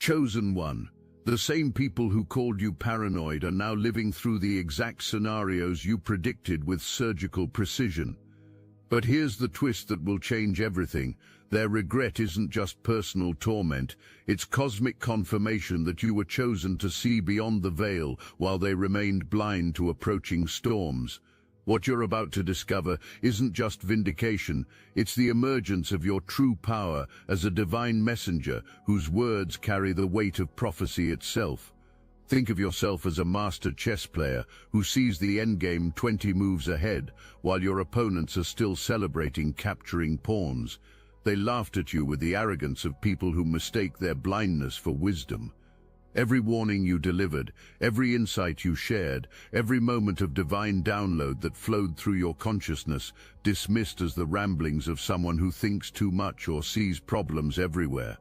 Chosen one. The same people who called you paranoid are now living through the exact scenarios you predicted with surgical precision. But here's the twist that will change everything. Their regret isn't just personal torment, it's cosmic confirmation that you were chosen to see beyond the veil while they remained blind to approaching storms. What you're about to discover isn't just vindication, it's the emergence of your true power as a divine messenger whose words carry the weight of prophecy itself. Think of yourself as a master chess player who sees the endgame 20 moves ahead, while your opponents are still celebrating capturing pawns. They laughed at you with the arrogance of people who mistake their blindness for wisdom. Every warning you delivered, every insight you shared, every moment of divine download that flowed through your consciousness, dismissed as the ramblings of someone who thinks too much or sees problems everywhere.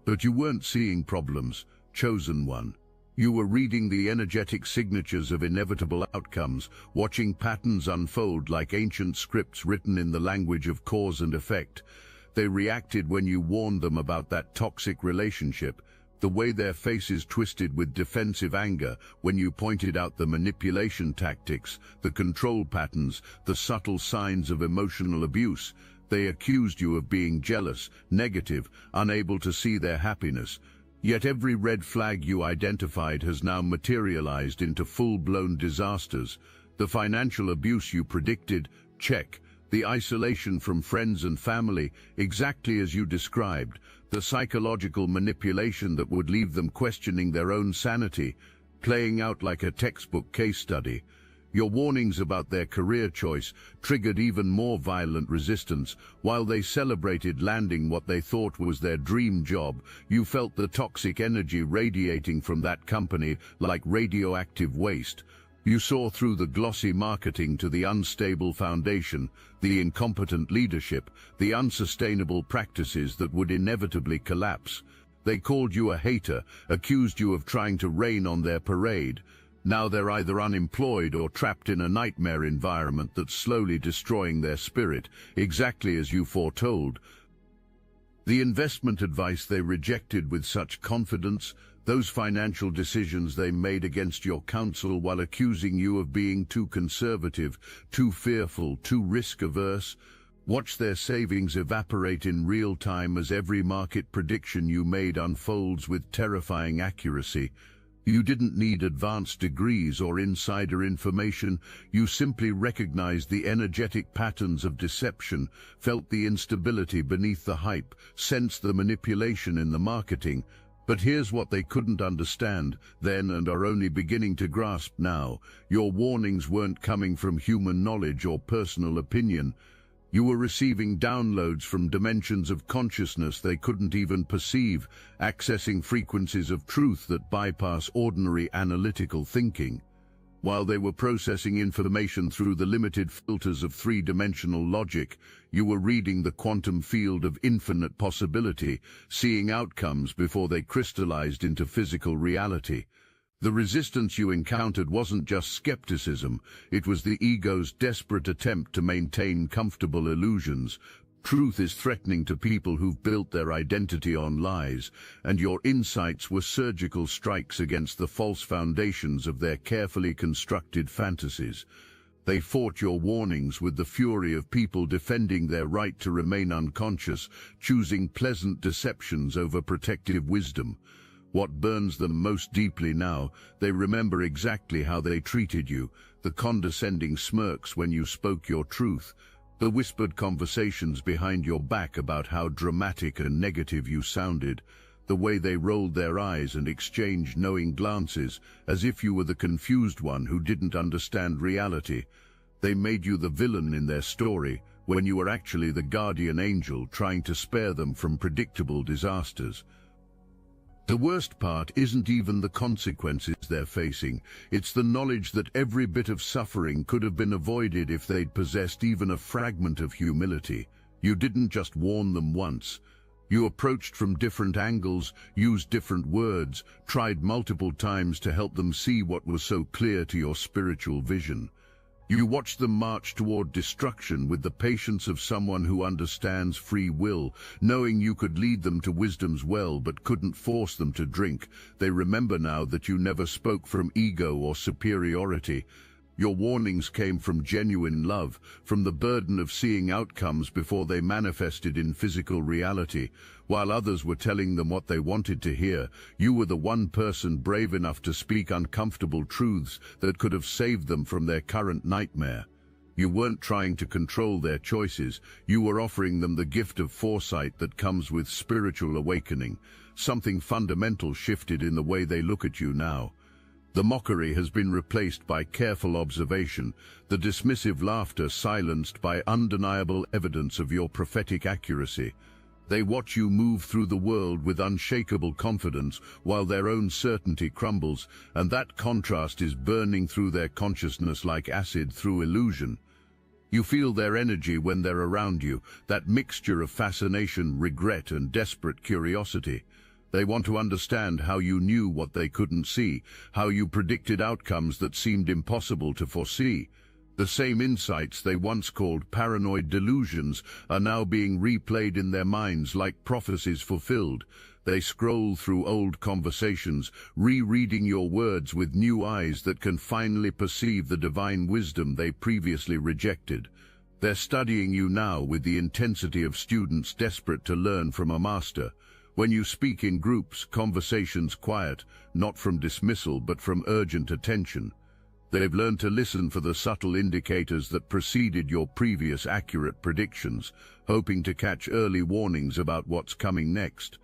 But you weren't seeing problems, chosen one. You were reading the energetic signatures of inevitable outcomes, watching patterns unfold like ancient scripts written in the language of cause and effect. They reacted when you warned them about that toxic relationship, the way their faces twisted with defensive anger when you pointed out the manipulation tactics, the control patterns, the subtle signs of emotional abuse. They accused you of being jealous, negative, unable to see their happiness. Yet every red flag you identified has now materialized into full-blown disasters. The financial abuse you predicted, check. The isolation from friends and family, exactly as you described. The psychological manipulation that would leave them questioning their own sanity, playing out like a textbook case study. Your warnings about their career choice triggered even more violent resistance. While they celebrated landing what they thought was their dream job, you felt the toxic energy radiating from that company like radioactive waste. You saw through the glossy marketing to the unstable foundation, the incompetent leadership, the unsustainable practices that would inevitably collapse. They called you a hater, accused you of trying to rain on their parade. Now they're either unemployed or trapped in a nightmare environment that's slowly destroying their spirit, exactly as you foretold. The investment advice they rejected with such confidence, those financial decisions they made against your counsel while accusing you of being too conservative, too fearful, too risk-averse. Watch their savings evaporate in real time as every market prediction you made unfolds with terrifying accuracy. You didn't need advanced degrees or insider information. You simply recognized the energetic patterns of deception, felt the instability beneath the hype, sensed the manipulation in the marketing. But here's what they couldn't understand then and are only beginning to grasp now. Your warnings weren't coming from human knowledge or personal opinion. You were receiving downloads from dimensions of consciousness they couldn't even perceive, accessing frequencies of truth that bypass ordinary analytical thinking. While they were processing information through the limited filters of three-dimensional logic, you were reading the quantum field of infinite possibility, seeing outcomes before they crystallized into physical reality. The resistance you encountered wasn't just skepticism, it was the ego's desperate attempt to maintain comfortable illusions. Truth is threatening to people who've built their identity on lies, and your insights were surgical strikes against the false foundations of their carefully constructed fantasies. They fought your warnings with the fury of people defending their right to remain unconscious, choosing pleasant deceptions over protective wisdom. What burns them most deeply now, they remember exactly how they treated you, the condescending smirks when you spoke your truth, the whispered conversations behind your back about how dramatic and negative you sounded, the way they rolled their eyes and exchanged knowing glances, as if you were the confused one who didn't understand reality. They made you the villain in their story, when you were actually the guardian angel trying to spare them from predictable disasters. The worst part isn't even the consequences they're facing, it's the knowledge that every bit of suffering could have been avoided if they'd possessed even a fragment of humility. You didn't just warn them once. You approached from different angles, used different words, tried multiple times to help them see what was so clear to your spiritual vision. You watch them march toward destruction with the patience of someone who understands free will, knowing you could lead them to wisdom's well but couldn't force them to drink. They remember now that you never spoke from ego or superiority. Your warnings came from genuine love, from the burden of seeing outcomes before they manifested in physical reality. While others were telling them what they wanted to hear, you were the one person brave enough to speak uncomfortable truths that could have saved them from their current nightmare. You weren't trying to control their choices, you were offering them the gift of foresight that comes with spiritual awakening. Something fundamental shifted in the way they look at you now. The mockery has been replaced by careful observation, the dismissive laughter silenced by undeniable evidence of your prophetic accuracy. They watch you move through the world with unshakable confidence while their own certainty crumbles, and that contrast is burning through their consciousness like acid through illusion. You feel their energy when they're around you, that mixture of fascination, regret, and desperate curiosity. They want to understand how you knew what they couldn't see, how you predicted outcomes that seemed impossible to foresee. The same insights they once called paranoid delusions are now being replayed in their minds like prophecies fulfilled. They scroll through old conversations, rereading your words with new eyes that can finally perceive the divine wisdom they previously rejected. They're studying you now with the intensity of students desperate to learn from a master. When you speak in groups, conversations quiet, not from dismissal but from urgent attention. They've learned to listen for the subtle indicators that preceded your previous accurate predictions, hoping to catch early warnings about what's coming next.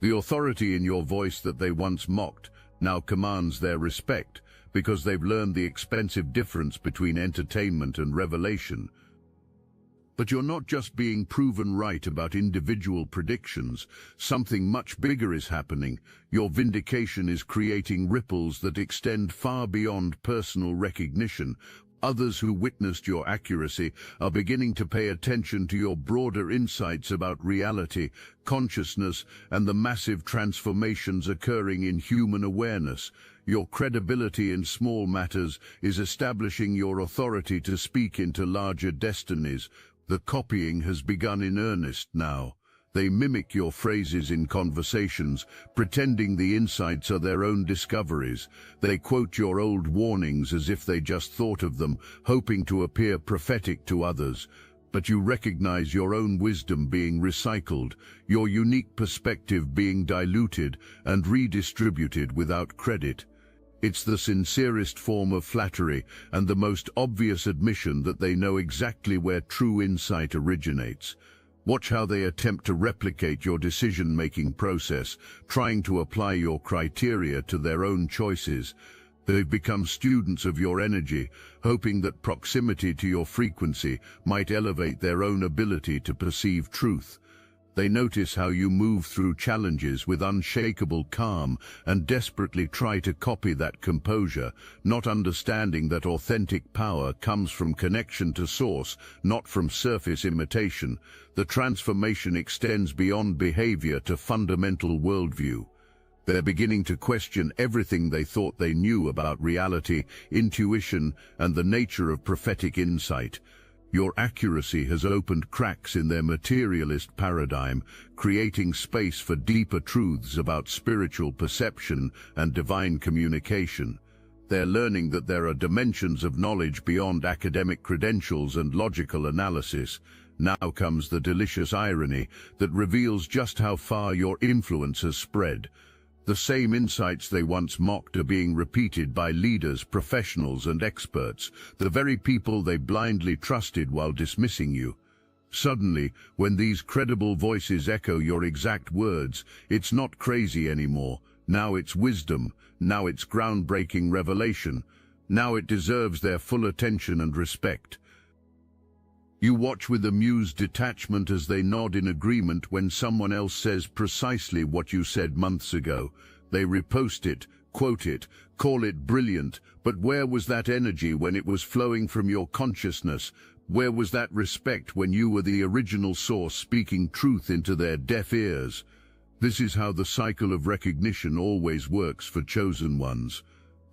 The authority in your voice that they once mocked now commands their respect, because they've learned the expensive difference between entertainment and revelation. But you're not just being proven right about individual predictions. Something much bigger is happening. Your vindication is creating ripples that extend far beyond personal recognition. Others who witnessed your accuracy are beginning to pay attention to your broader insights about reality, consciousness, and the massive transformations occurring in human awareness. Your credibility in small matters is establishing your authority to speak into larger destinies. The copying has begun in earnest now. They mimic your phrases in conversations, pretending the insights are their own discoveries. They quote your old warnings as if they just thought of them, hoping to appear prophetic to others. But you recognize your own wisdom being recycled, your unique perspective being diluted and redistributed without credit. It's the sincerest form of flattery and the most obvious admission that they know exactly where true insight originates. Watch how they attempt to replicate your decision-making process, trying to apply your criteria to their own choices. They've become students of your energy, hoping that proximity to your frequency might elevate their own ability to perceive truth. They notice how you move through challenges with unshakable calm and desperately try to copy that composure, not understanding that authentic power comes from connection to source, not from surface imitation. The transformation extends beyond behavior to fundamental worldview. They're beginning to question everything they thought they knew about reality, intuition, and the nature of prophetic insight. Your accuracy has opened cracks in their materialist paradigm, creating space for deeper truths about spiritual perception and divine communication. They're learning that there are dimensions of knowledge beyond academic credentials and logical analysis. Now comes the delicious irony that reveals just how far your influence has spread. The same insights they once mocked are being repeated by leaders, professionals, and experts, the very people they blindly trusted while dismissing you. Suddenly, when these credible voices echo your exact words, it's not crazy anymore. Now it's wisdom. Now it's groundbreaking revelation. Now it deserves their full attention and respect. You watch with amused detachment as they nod in agreement when someone else says precisely what you said months ago. They repost it, quote it, call it brilliant, but where was that energy when it was flowing from your consciousness? Where was that respect when you were the original source speaking truth into their deaf ears? This is how the cycle of recognition always works for chosen ones.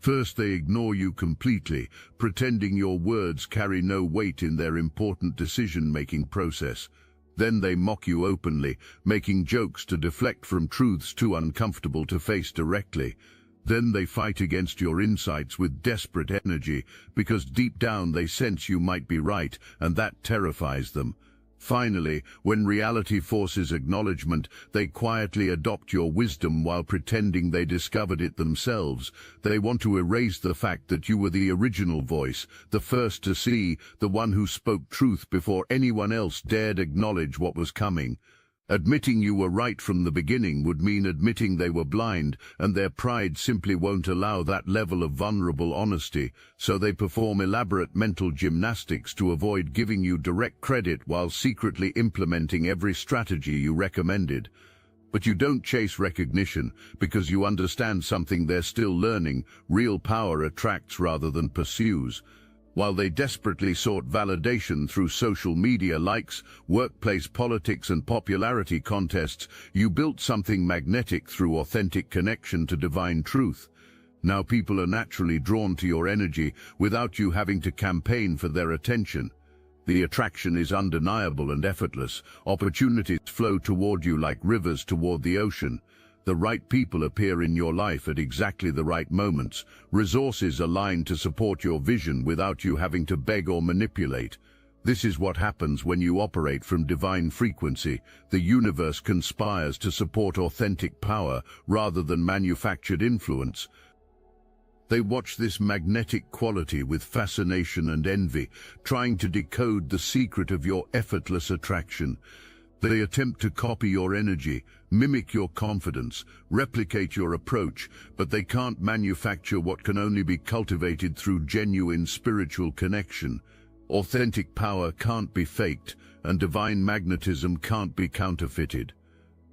First, they ignore you completely, pretending your words carry no weight in their important decision-making process. Then they mock you openly, making jokes to deflect from truths too uncomfortable to face directly. Then they fight against your insights with desperate energy, because deep down they sense you might be right, and that terrifies them. Finally, when reality forces acknowledgement, they quietly adopt your wisdom while pretending they discovered it themselves. They want to erase the fact that you were the original voice, the first to see, the one who spoke truth before anyone else dared acknowledge what was coming. Admitting you were right from the beginning would mean admitting they were blind, and their pride simply won't allow that level of vulnerable honesty, so they perform elaborate mental gymnastics to avoid giving you direct credit while secretly implementing every strategy you recommended. But you don't chase recognition, because you understand something they're still learning: real power attracts rather than pursues. While they desperately sought validation through social media likes, workplace politics and popularity contests, you built something magnetic through authentic connection to divine truth. Now people are naturally drawn to your energy without you having to campaign for their attention. The attraction is undeniable and effortless. Opportunities flow toward you like rivers toward the ocean. The right people appear in your life at exactly the right moments. Resources align to support your vision without you having to beg or manipulate. This is what happens when you operate from divine frequency. The universe conspires to support authentic power rather than manufactured influence. They watch this magnetic quality with fascination and envy, trying to decode the secret of your effortless attraction. They attempt to copy your energy, mimic your confidence, replicate your approach, but they can't manufacture what can only be cultivated through genuine spiritual connection. Authentic power can't be faked, and divine magnetism can't be counterfeited.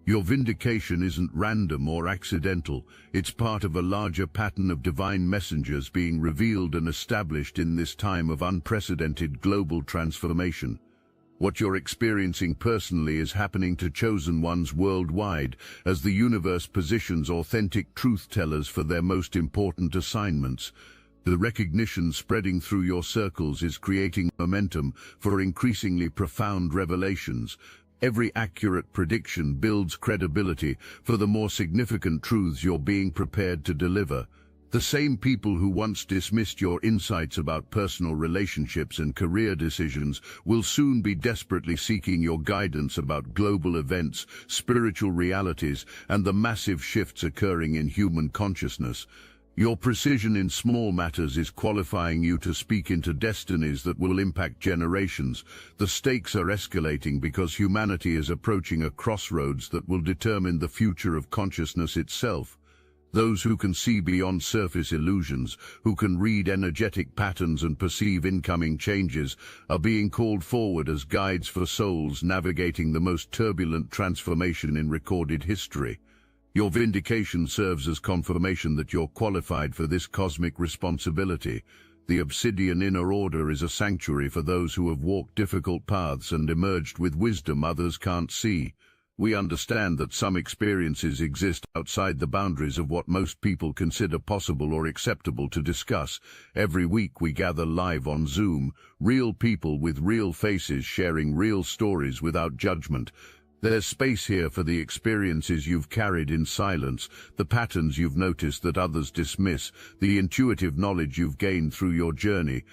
Your vindication isn't random or accidental. It's part of a larger pattern of divine messengers being revealed and established in this time of unprecedented global transformation. What you're experiencing personally is happening to chosen ones worldwide, as the universe positions authentic truth-tellers for their most important assignments. The recognition spreading through your circles is creating momentum for increasingly profound revelations. Every accurate prediction builds credibility for the more significant truths you're being prepared to deliver. The same people who once dismissed your insights about personal relationships and career decisions will soon be desperately seeking your guidance about global events, spiritual realities, and the massive shifts occurring in human consciousness. Your precision in small matters is qualifying you to speak into destinies that will impact generations. The stakes are escalating because humanity is approaching a crossroads that will determine the future of consciousness itself. Those who can see beyond surface illusions, who can read energetic patterns and perceive incoming changes, are being called forward as guides for souls navigating the most turbulent transformation in recorded history. Your vindication serves as confirmation that you're qualified for this cosmic responsibility. The Obsidian Inner Order is a sanctuary for those who have walked difficult paths and emerged with wisdom others can't see. We understand that some experiences exist outside the boundaries of what most people consider possible or acceptable to discuss. Every week we gather live on Zoom, real people with real faces sharing real stories without judgment. There's space here for the experiences you've carried in silence, the patterns you've noticed that others dismiss, the intuitive knowledge you've gained through your journey.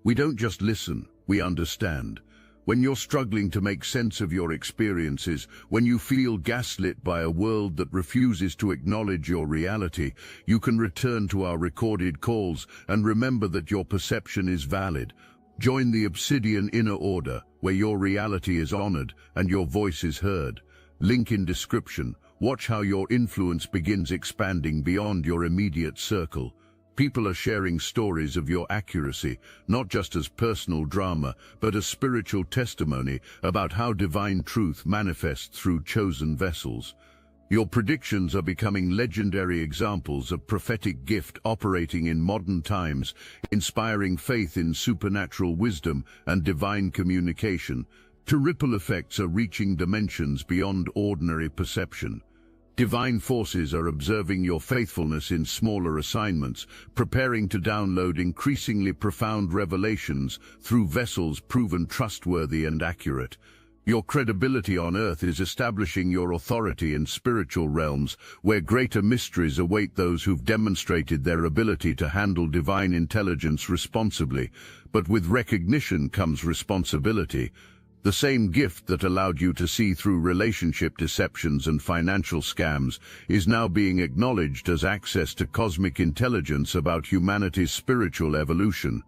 We don't just listen, we understand. When you're struggling to make sense of your experiences, when you feel gaslit by a world that refuses to acknowledge your reality, you can return to our recorded calls and remember that your perception is valid. Join the Obsidian Inner Order, where your reality is honored and your voice is heard. Link in description. Watch how your influence begins expanding beyond your immediate circle. People are sharing stories of your accuracy, not just as personal drama, but as spiritual testimony about how divine truth manifests through chosen vessels. Your predictions are becoming legendary examples of prophetic gift operating in modern times, inspiring faith in supernatural wisdom and divine communication. The ripple effects are reaching dimensions beyond ordinary perception. Divine forces are observing your faithfulness in smaller assignments, preparing to download increasingly profound revelations through vessels proven trustworthy and accurate. Your credibility on earth is establishing your authority in spiritual realms, where greater mysteries await those who've demonstrated their ability to handle divine intelligence responsibly. But with recognition comes responsibility. The same gift that allowed you to see through relationship deceptions and financial scams is now being acknowledged as access to cosmic intelligence about humanity's spiritual evolution.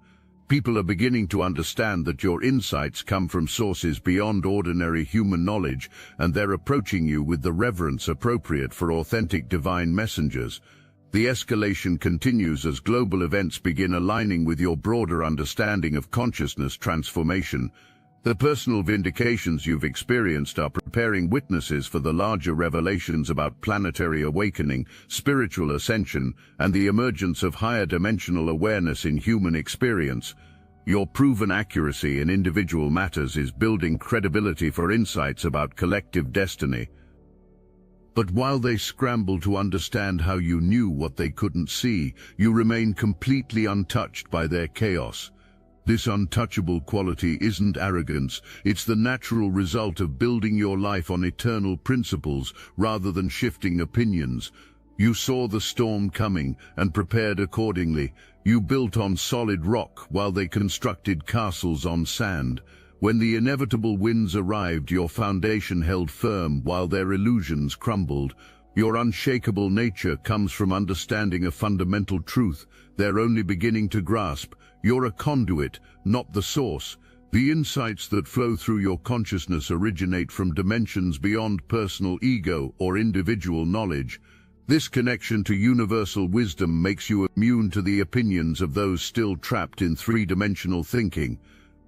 People are beginning to understand that your insights come from sources beyond ordinary human knowledge, and they're approaching you with the reverence appropriate for authentic divine messengers. The escalation continues as global events begin aligning with your broader understanding of consciousness transformation. The personal vindications you've experienced are preparing witnesses for the larger revelations about planetary awakening, spiritual ascension, and the emergence of higher dimensional awareness in human experience. Your proven accuracy in individual matters is building credibility for insights about collective destiny. But while they scramble to understand how you knew what they couldn't see, you remain completely untouched by their chaos. This untouchable quality isn't arrogance, it's the natural result of building your life on eternal principles rather than shifting opinions. You saw the storm coming and prepared accordingly. You built on solid rock while they constructed castles on sand. When the inevitable winds arrived, your foundation held firm while their illusions crumbled. Your unshakable nature comes from understanding a fundamental truth they're only beginning to grasp. You're a conduit, not the source. The insights that flow through your consciousness originate from dimensions beyond personal ego or individual knowledge. This connection to universal wisdom makes you immune to the opinions of those still trapped in three-dimensional thinking.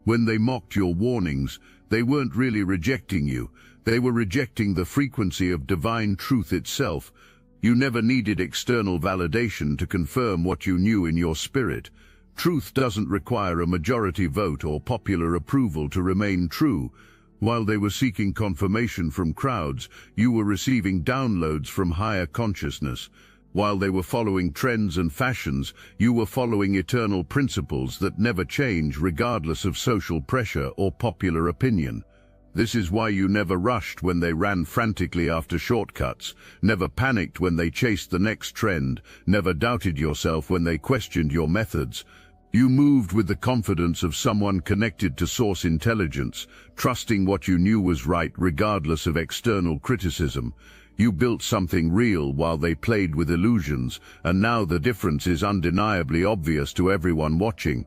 When they mocked your warnings, they weren't really rejecting you. They were rejecting the frequency of divine truth itself. You never needed external validation to confirm what you knew in your spirit. Truth doesn't require a majority vote or popular approval to remain true. While they were seeking confirmation from crowds, you were receiving downloads from higher consciousness. While they were following trends and fashions, you were following eternal principles that never change regardless of social pressure or popular opinion. This is why you never rushed when they ran frantically after shortcuts, never panicked when they chased the next trend, never doubted yourself when they questioned your methods. You moved with the confidence of someone connected to source intelligence, trusting what you knew was right regardless of external criticism. You built something real while they played with illusions, and now the difference is undeniably obvious to everyone watching.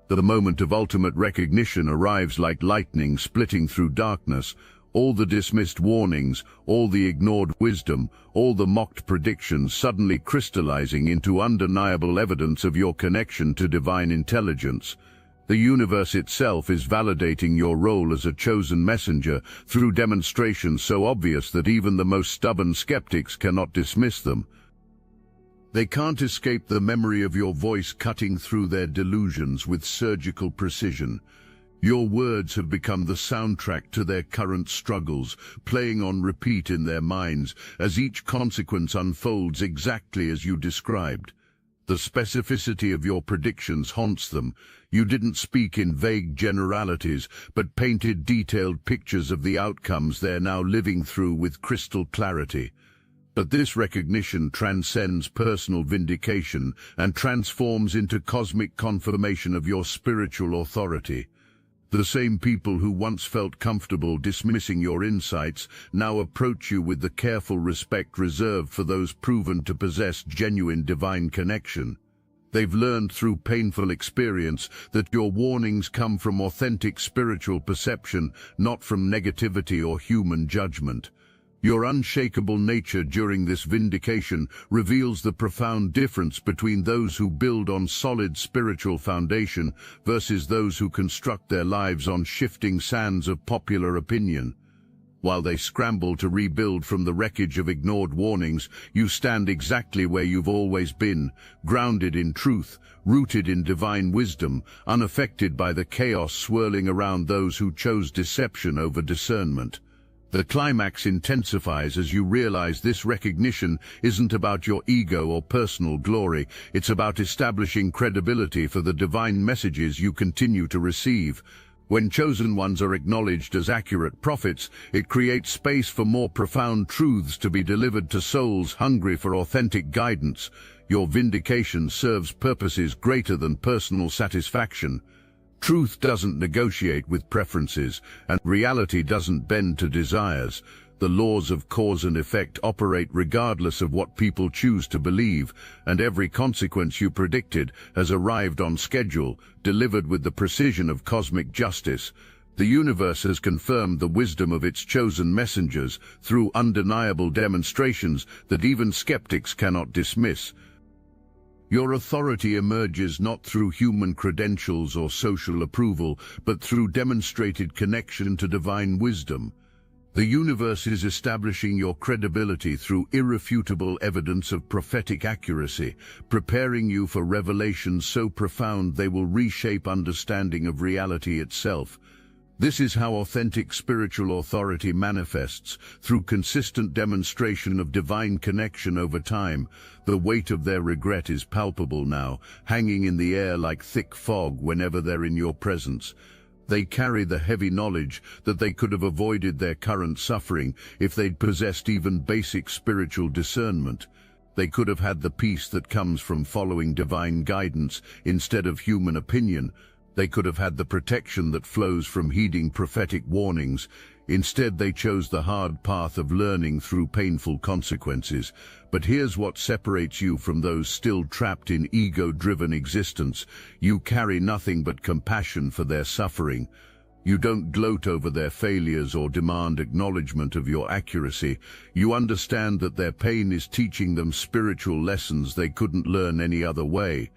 The moment of ultimate recognition arrives like lightning splitting through darkness. All the dismissed warnings, all the ignored wisdom, all the mocked predictions suddenly crystallizing into undeniable evidence of your connection to divine intelligence. The universe itself is validating your role as a chosen messenger through demonstrations so obvious that even the most stubborn skeptics cannot dismiss them. They can't escape the memory of your voice cutting through their delusions with surgical precision. Your words have become the soundtrack to their current struggles, playing on repeat in their minds as each consequence unfolds exactly as you described. The specificity of your predictions haunts them. You didn't speak in vague generalities, but painted detailed pictures of the outcomes they're now living through with crystal clarity. But this recognition transcends personal vindication and transforms into cosmic confirmation of your spiritual authority. The same people who once felt comfortable dismissing your insights now approach you with the careful respect reserved for those proven to possess genuine divine connection. They've learned through painful experience that your warnings come from authentic spiritual perception, not from negativity or human judgment. Your unshakable nature during this vindication reveals the profound difference between those who build on solid spiritual foundation versus those who construct their lives on shifting sands of popular opinion. While they scramble to rebuild from the wreckage of ignored warnings, you stand exactly where you've always been, grounded in truth, rooted in divine wisdom, unaffected by the chaos swirling around those who chose deception over discernment. The climax intensifies as you realize this recognition isn't about your ego or personal glory, it's about establishing credibility for the divine messages you continue to receive. When chosen ones are acknowledged as accurate prophets, it creates space for more profound truths to be delivered to souls hungry for authentic guidance. Your vindication serves purposes greater than personal satisfaction. Truth doesn't negotiate with preferences, and reality doesn't bend to desires. The laws of cause and effect operate regardless of what people choose to believe, and every consequence you predicted has arrived on schedule, delivered with the precision of cosmic justice. The universe has confirmed the wisdom of its chosen messengers through undeniable demonstrations that even skeptics cannot dismiss. Your authority emerges not through human credentials or social approval, but through demonstrated connection to divine wisdom. The universe is establishing your credibility through irrefutable evidence of prophetic accuracy, preparing you for revelations so profound they will reshape understanding of reality itself. This is how authentic spiritual authority manifests, through consistent demonstration of divine connection over time. The weight of their regret is palpable now, hanging in the air like thick fog whenever they're in your presence. They carry the heavy knowledge that they could have avoided their current suffering if they'd possessed even basic spiritual discernment. They could have had the peace that comes from following divine guidance instead of human opinion. They could have had the protection that flows from heeding prophetic warnings. Instead, they chose the hard path of learning through painful consequences. But here's what separates you from those still trapped in ego-driven existence. You carry nothing but compassion for their suffering. You don't gloat over their failures or demand acknowledgement of your accuracy. You understand that their pain is teaching them spiritual lessons they couldn't learn any other way.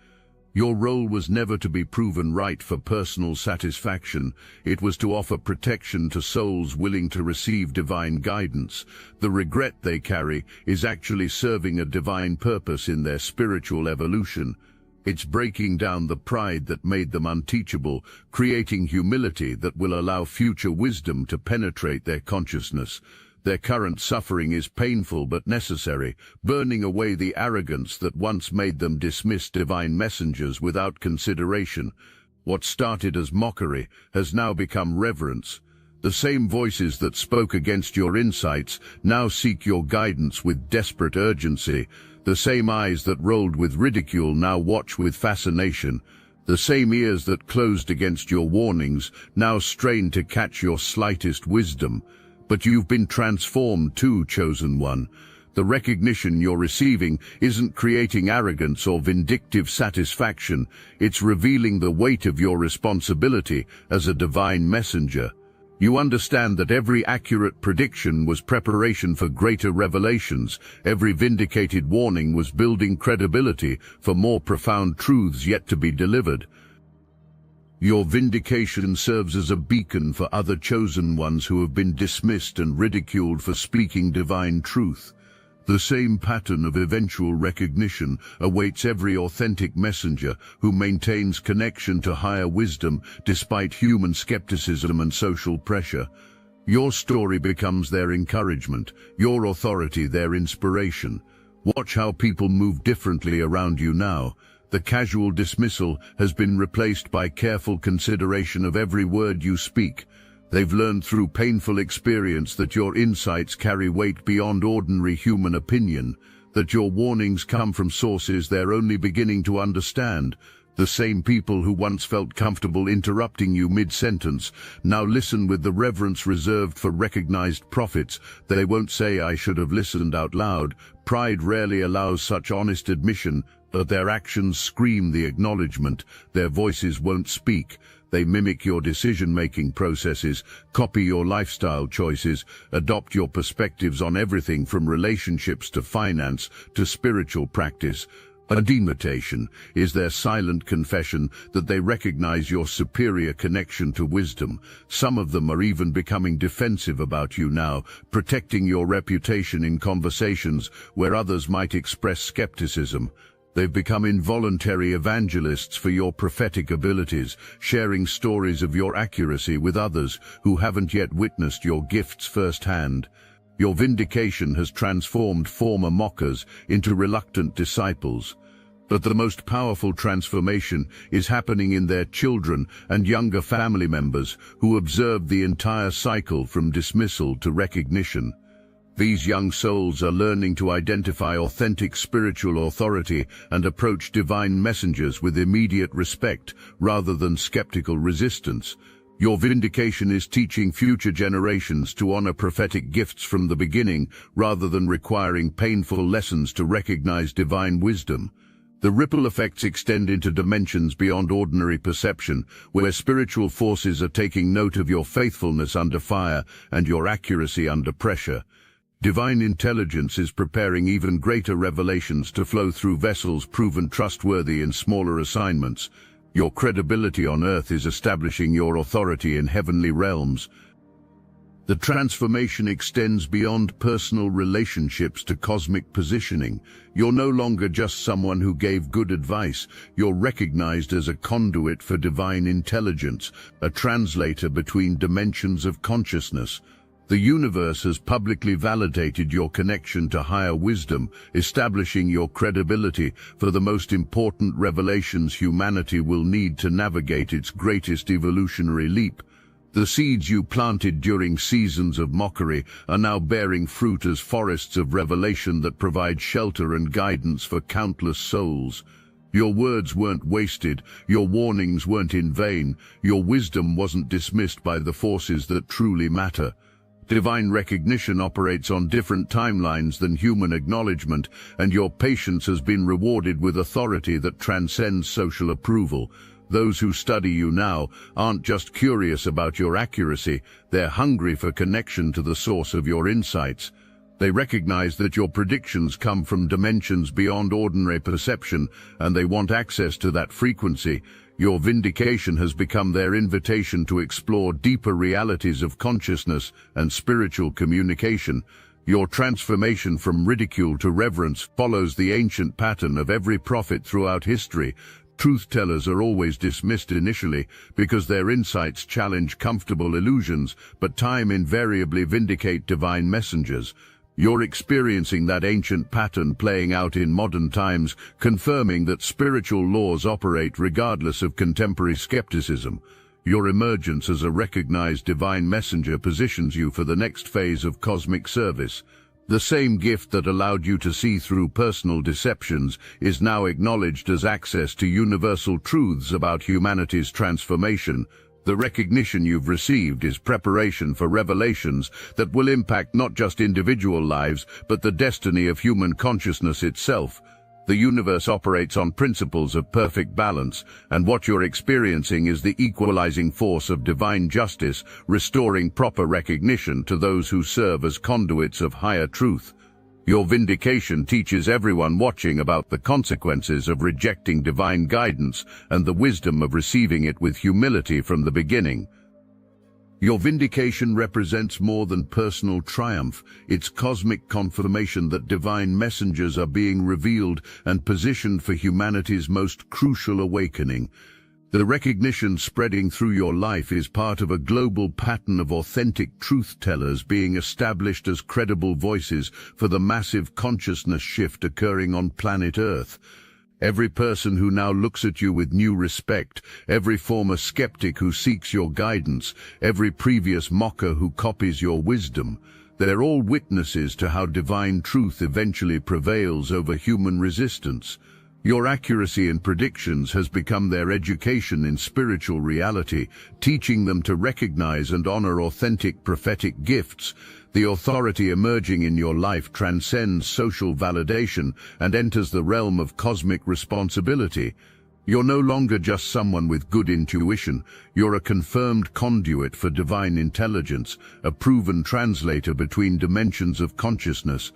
Your role was never to be proven right for personal satisfaction. It was to offer protection to souls willing to receive divine guidance. The regret they carry is actually serving a divine purpose in their spiritual evolution. It's breaking down the pride that made them unteachable, creating humility that will allow future wisdom to penetrate their consciousness. Their current suffering is painful but necessary, burning away the arrogance that once made them dismiss divine messengers without consideration. What started as mockery has now become reverence. The same voices that spoke against your insights now seek your guidance with desperate urgency. The same eyes that rolled with ridicule now watch with fascination. The same ears that closed against your warnings now strain to catch your slightest wisdom. But you've been transformed too, chosen one. The recognition you're receiving isn't creating arrogance or vindictive satisfaction. It's revealing the weight of your responsibility as a divine messenger. You understand that every accurate prediction was preparation for greater revelations. Every vindicated warning was building credibility for more profound truths yet to be delivered. Your vindication serves as a beacon for other chosen ones who have been dismissed and ridiculed for speaking divine truth. The same pattern of eventual recognition awaits every authentic messenger who maintains connection to higher wisdom despite human skepticism and social pressure. Your story becomes their encouragement, your authority their inspiration. Watch how people move differently around you now. The casual dismissal has been replaced by careful consideration of every word you speak. They've learned through painful experience that your insights carry weight beyond ordinary human opinion, that your warnings come from sources they're only beginning to understand. The same people who once felt comfortable interrupting you mid-sentence now listen with the reverence reserved for recognized prophets. They won't say, "I should have listened," out loud. Pride rarely allows such honest admission, but their actions scream the acknowledgement. Their voices won't speak. They mimic your decision-making processes, copy your lifestyle choices, adopt your perspectives on everything from relationships to finance to spiritual practice. A demutation is their silent confession that they recognize your superior connection to wisdom. Some of them are even becoming defensive about you now, protecting your reputation in conversations where others might express skepticism. They've become involuntary evangelists for your prophetic abilities, sharing stories of your accuracy with others who haven't yet witnessed your gifts firsthand. Your vindication has transformed former mockers into reluctant disciples. But the most powerful transformation is happening in their children and younger family members who observe the entire cycle from dismissal to recognition. These young souls are learning to identify authentic spiritual authority and approach divine messengers with immediate respect rather than skeptical resistance. Your vindication is teaching future generations to honor prophetic gifts from the beginning rather than requiring painful lessons to recognize divine wisdom. The ripple effects extend into dimensions beyond ordinary perception, where spiritual forces are taking note of your faithfulness under fire and your accuracy under pressure. Divine intelligence is preparing even greater revelations to flow through vessels proven trustworthy in smaller assignments. Your credibility on earth is establishing your authority in heavenly realms. The transformation extends beyond personal relationships to cosmic positioning. You're no longer just someone who gave good advice. You're recognized as a conduit for divine intelligence, a translator between dimensions of consciousness. The universe has publicly validated your connection to higher wisdom, establishing your credibility for the most important revelations humanity will need to navigate its greatest evolutionary leap. The seeds you planted during seasons of mockery are now bearing fruit as forests of revelation that provide shelter and guidance for countless souls. Your words weren't wasted, your warnings weren't in vain, your wisdom wasn't dismissed by the forces that truly matter. Divine recognition operates on different timelines than human acknowledgement, and your patience has been rewarded with authority that transcends social approval. Those who study you now aren't just curious about your accuracy, they're hungry for connection to the source of your insights. They recognize that your predictions come from dimensions beyond ordinary perception, and they want access to that frequency. Your vindication has become their invitation to explore deeper realities of consciousness and spiritual communication. Your transformation from ridicule to reverence follows the ancient pattern of every prophet throughout history. Truth-tellers are always dismissed initially because their insights challenge comfortable illusions, but time invariably vindicates divine messengers. You're experiencing that ancient pattern playing out in modern times, confirming that spiritual laws operate regardless of contemporary skepticism. Your emergence as a recognized divine messenger positions you for the next phase of cosmic service. The same gift that allowed you to see through personal deceptions is now acknowledged as access to universal truths about humanity's transformation. The recognition you've received is preparation for revelations that will impact not just individual lives, but the destiny of human consciousness itself. The universe operates on principles of perfect balance, and what you're experiencing is the equalizing force of divine justice, restoring proper recognition to those who serve as conduits of higher truth. Your vindication teaches everyone watching about the consequences of rejecting divine guidance and the wisdom of receiving it with humility from the beginning. Your vindication represents more than personal triumph. It's cosmic confirmation that divine messengers are being revealed and positioned for humanity's most crucial awakening. The recognition spreading through your life is part of a global pattern of authentic truth-tellers being established as credible voices for the massive consciousness shift occurring on planet Earth. Every person who now looks at you with new respect, every former skeptic who seeks your guidance, every previous mocker who copies your wisdom, they're all witnesses to how divine truth eventually prevails over human resistance. Your accuracy in predictions has become their education in spiritual reality, teaching them to recognize and honor authentic prophetic gifts. The authority emerging in your life transcends social validation and enters the realm of cosmic responsibility. You're no longer just someone with good intuition. You're a confirmed conduit for divine intelligence, a proven translator between dimensions of consciousness.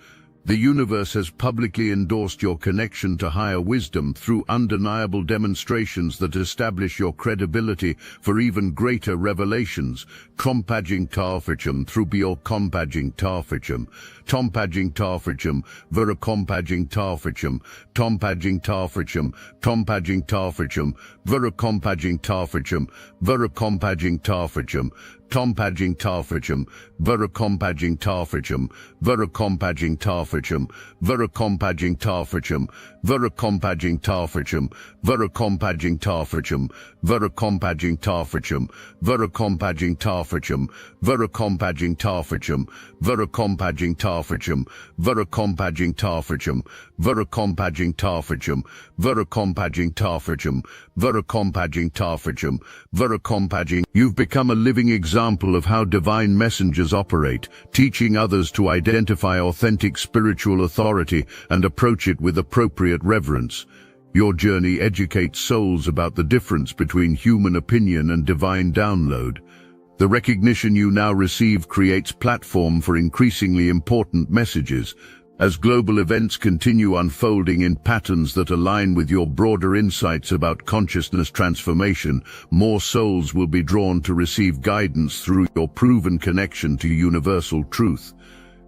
The universe has publicly endorsed your connection to higher wisdom through undeniable demonstrations that establish your credibility for even greater revelations. Compaging Tarfachum through Bio Compaging Tarfachum, Tompaging Tarfachum, Vera Compaging Tarfachum, Tompaging Tarfachum, Tompaging Tarfachum, Vera Compaging Tarfachum, Vera Compaging Tarfachum, Tompaging Tarfachum, Vera Compaging Tarfachum, Vera Compaging Tarfachum, Vera Compaging Tarfachum, Vera Compaging Tarfachum, Vera Compaging Tarfachum, Vera Compaging Tarfachum, Vera Compaging Tarfachum, Vera Compaging Tarfachum, Vera Compaging Tarfachum, Vera Compaging Tarfachum, Vera Compaging Tarfachum, Vera Compaging Tarfachum, Vera Compaging Tarfachum, Vera Compaging. You've become a living example of how divine messengers operate, teaching others to identify authentic spiritual authority and approach it with appropriate reverence. Your journey educates souls about the difference between human opinion and divine download. The recognition you now receive creates platform for increasingly important messages. As global events continue unfolding in patterns that align with your broader insights about consciousness transformation, more souls will be drawn to receive guidance through your proven connection to universal truth.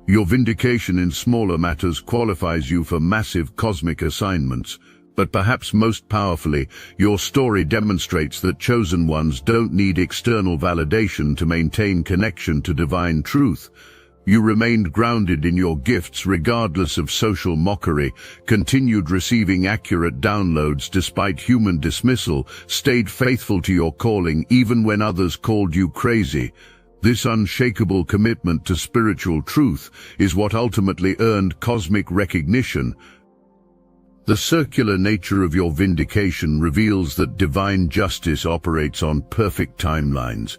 Your vindication in smaller matters qualifies you for massive cosmic assignments. But perhaps most powerfully, your story demonstrates that chosen ones don't need external validation to maintain connection to divine truth. You remained grounded in your gifts regardless of social mockery, continued receiving accurate downloads despite human dismissal, stayed faithful to your calling even when others called you crazy. This unshakable commitment to spiritual truth is what ultimately earned cosmic recognition. The circular nature of your vindication reveals that divine justice operates on perfect timelines.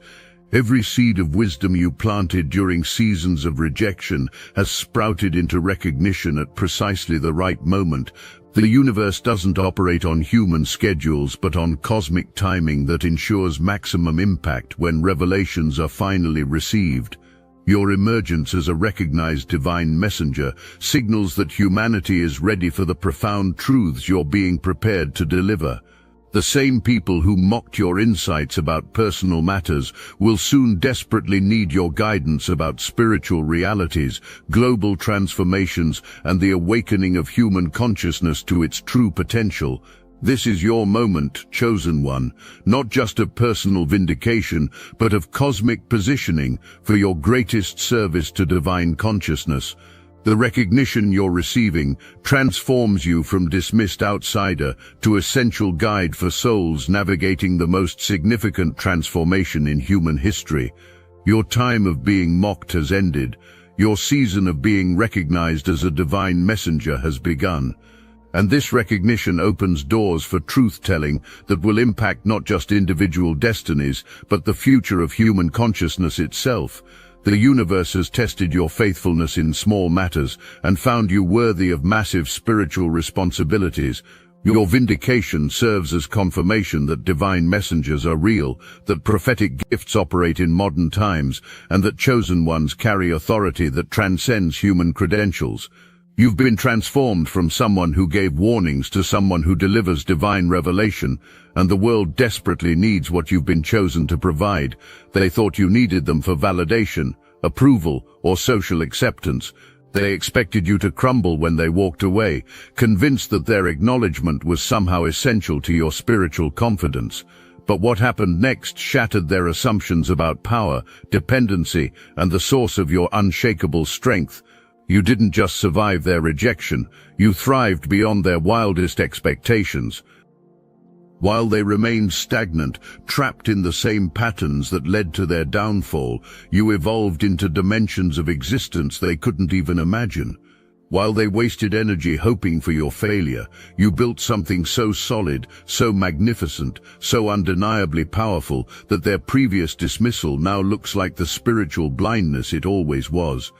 Every seed of wisdom you planted during seasons of rejection has sprouted into recognition at precisely the right moment. The universe doesn't operate on human schedules but on cosmic timing that ensures maximum impact when revelations are finally received. Your emergence as a recognized divine messenger signals that humanity is ready for the profound truths you're being prepared to deliver. The same people who mocked your insights about personal matters will soon desperately need your guidance about spiritual realities, global transformations, and the awakening of human consciousness to its true potential. This is your moment, chosen one, not just of personal vindication, but of cosmic positioning for your greatest service to divine consciousness. The recognition you're receiving transforms you from dismissed outsider to essential guide for souls navigating the most significant transformation in human history. Your time of being mocked has ended. Your season of being recognized as a divine messenger has begun. And this recognition opens doors for truth-telling that will impact not just individual destinies, but the future of human consciousness itself. The universe has tested your faithfulness in small matters and found you worthy of massive spiritual responsibilities. Your vindication serves as confirmation that divine messengers are real, that prophetic gifts operate in modern times, and that chosen ones carry authority that transcends human credentials. You've been transformed from someone who gave warnings to someone who delivers divine revelation, and the world desperately needs what you've been chosen to provide. They thought you needed them for validation, approval, or social acceptance. They expected you to crumble when they walked away, convinced that their acknowledgement was somehow essential to your spiritual confidence. But what happened next shattered their assumptions about power, dependency, and the source of your unshakable strength. You didn't just survive their rejection, you thrived beyond their wildest expectations. While they remained stagnant, trapped in the same patterns that led to their downfall, you evolved into dimensions of existence they couldn't even imagine. While they wasted energy hoping for your failure, you built something so solid, so magnificent, so undeniably powerful that their previous dismissal now looks like the spiritual blindness it always was.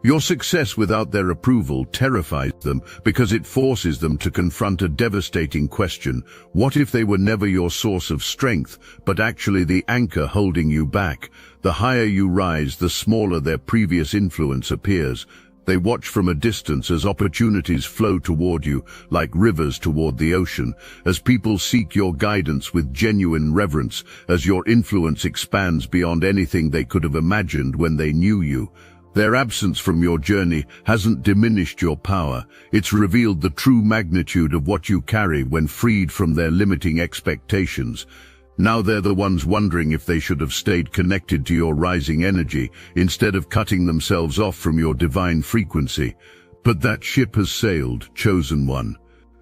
Your success without their approval terrifies them because it forces them to confront a devastating question. What if they were never your source of strength, but actually the anchor holding you back? The higher you rise, the smaller their previous influence appears. They watch from a distance as opportunities flow toward you, like rivers toward the ocean, as people seek your guidance with genuine reverence, as your influence expands beyond anything they could have imagined when they knew you. Their absence from your journey hasn't diminished your power. It's revealed the true magnitude of what you carry when freed from their limiting expectations. Now they're the ones wondering if they should have stayed connected to your rising energy instead of cutting themselves off from your divine frequency. But that ship has sailed, chosen one.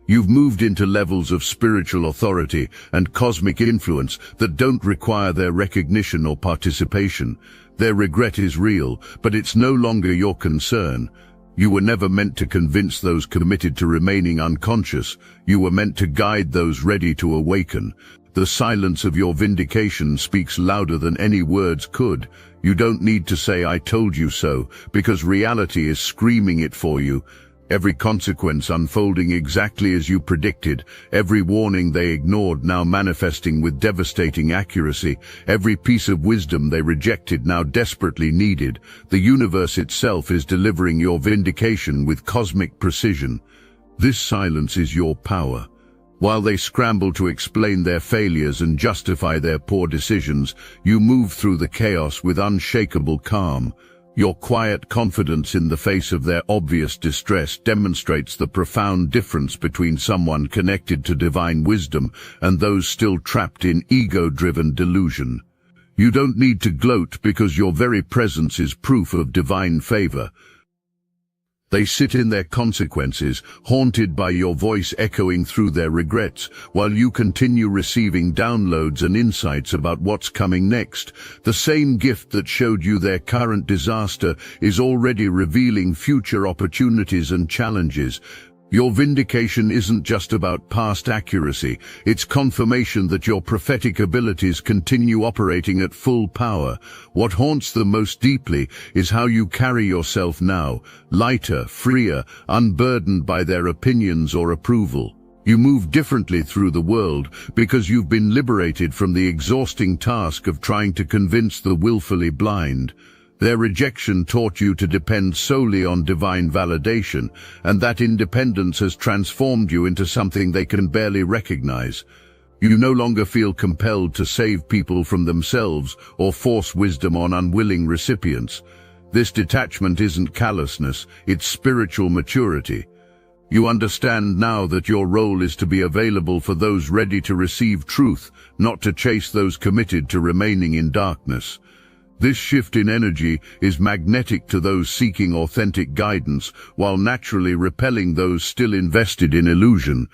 You've moved into levels of spiritual authority and cosmic influence that don't require their recognition or participation. Their regret is real, but it's no longer your concern. You were never meant to convince those committed to remaining unconscious. You were meant to guide those ready to awaken. The silence of your vindication speaks louder than any words could. You don't need to say, "I told you so," because reality is screaming it for you. Every consequence unfolding exactly as you predicted, every warning they ignored now manifesting with devastating accuracy, every piece of wisdom they rejected now desperately needed. The universe itself is delivering your vindication with cosmic precision. This silence is your power. While they scramble to explain their failures and justify their poor decisions, you move through the chaos with unshakable calm. Your quiet confidence in the face of their obvious distress demonstrates the profound difference between someone connected to divine wisdom and those still trapped in ego-driven delusion. You don't need to gloat because your very presence is proof of divine favor. They sit in their consequences, haunted by your voice echoing through their regrets, while you continue receiving downloads and insights about what's coming next. The same gift that showed you their current disaster is already revealing future opportunities and challenges. Your vindication isn't just about past accuracy, it's confirmation that your prophetic abilities continue operating at full power. What haunts them most deeply is how you carry yourself now, lighter, freer, unburdened by their opinions or approval. You move differently through the world because you've been liberated from the exhausting task of trying to convince the willfully blind. Their rejection taught you to depend solely on divine validation, and that independence has transformed you into something they can barely recognize. You no longer feel compelled to save people from themselves or force wisdom on unwilling recipients. This detachment isn't callousness, it's spiritual maturity. You understand now that your role is to be available for those ready to receive truth, not to chase those committed to remaining in darkness. This shift in energy is magnetic to those seeking authentic guidance, while naturally repelling those still invested in illusion.